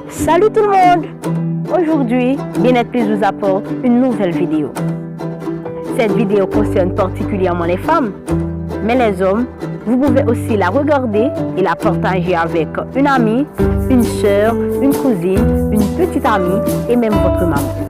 Salut tout le monde! Aujourd'hui, Bien-être Plus vous apporte une nouvelle vidéo. Cette vidéo concerne particulièrement les femmes, mais les hommes, vous pouvez aussi la regarder et la partager avec une amie, une sœur, une cousine, une petite amie et même votre maman.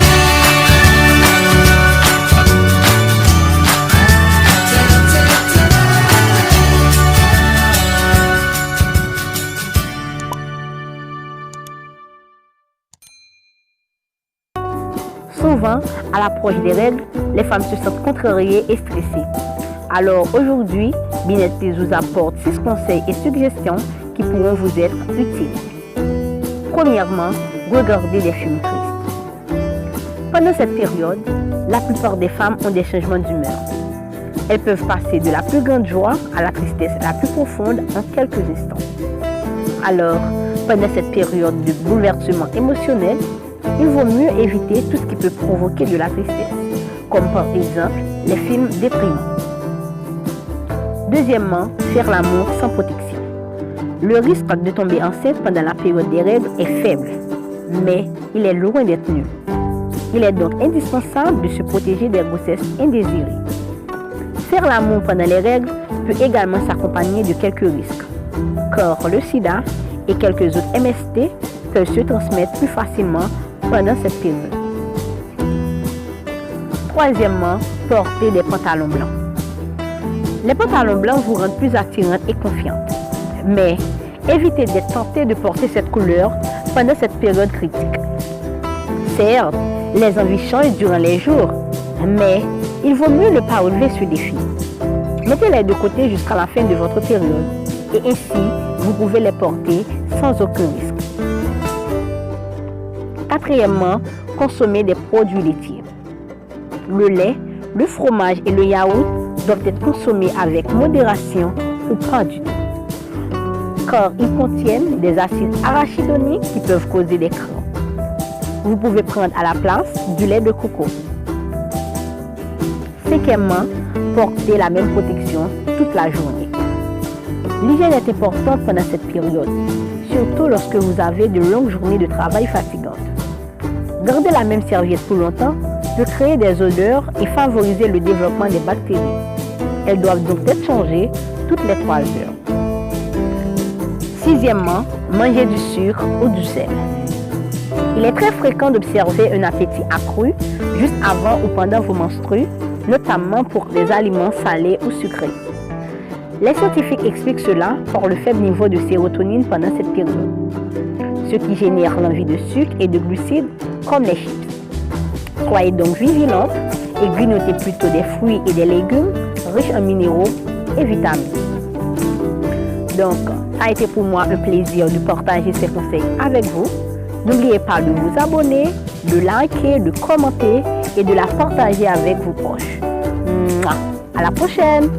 Souvent, à l'approche des règles, les femmes se sentent contrariées et stressées. Alors aujourd'hui, Bien-être Plus vous apporte 6 conseils et suggestions qui pourront vous être utiles. Premièrement, regardez des films tristes. Pendant cette période, la plupart des femmes ont des changements d'humeur. Elles peuvent passer de la plus grande joie à la tristesse la plus profonde en quelques instants. Alors, pendant cette période de bouleversement émotionnel, il vaut mieux éviter tout ce qui peut provoquer de la tristesse, comme par exemple les films déprimants. Deuxièmement, faire l'amour sans protection. Le risque de tomber enceinte pendant la période des règles est faible, mais il est loin d'être nul. Il est donc indispensable de se protéger des grossesses indésirées. Faire l'amour pendant les règles peut également s'accompagner de quelques risques, car le sida et quelques autres MST peuvent se transmettre plus facilement pendant cette période. Troisièmement, porter des pantalons blancs. Les pantalons blancs vous rendent plus attirante et confiante, mais évitez d'être tenté de porter cette couleur pendant cette période critique. Certes, les envies changent durant les jours, mais il vaut mieux ne pas relever ce défi. Mettez-les de côté jusqu'à la fin de votre période et ainsi vous pouvez les porter sans aucun risque. Quatrièmement, consommer des produits laitiers. Le lait, le fromage et le yaourt doivent être consommés avec modération ou pas du tout, car ils contiennent des acides arachidoniques qui peuvent causer des crampes. Vous pouvez prendre à la place du lait de coco. Cinquièmement, porter la même protection toute la journée. L'hygiène est importante pendant cette période, surtout lorsque vous avez de longues journées de travail fatigantes. Garder la même serviette pour longtemps peut créer des odeurs et favoriser le développement des bactéries. Elles doivent donc être changées toutes les 3 heures. Sixièmement, manger du sucre ou du sel. Il est très fréquent d'observer un appétit accru juste avant ou pendant vos menstrues, notamment pour des aliments salés ou sucrés. Les scientifiques expliquent cela par le faible niveau de sérotonine pendant cette période, ce qui génère l'envie de sucre et de glucides comme les chips. Soyez donc vigilante et grignotez plutôt des fruits et des légumes riches en minéraux et vitamines. Donc, ça a été pour moi un plaisir de partager ces conseils avec vous. N'oubliez pas de vous abonner, de liker, de commenter et de la partager avec vos proches. À la prochaine!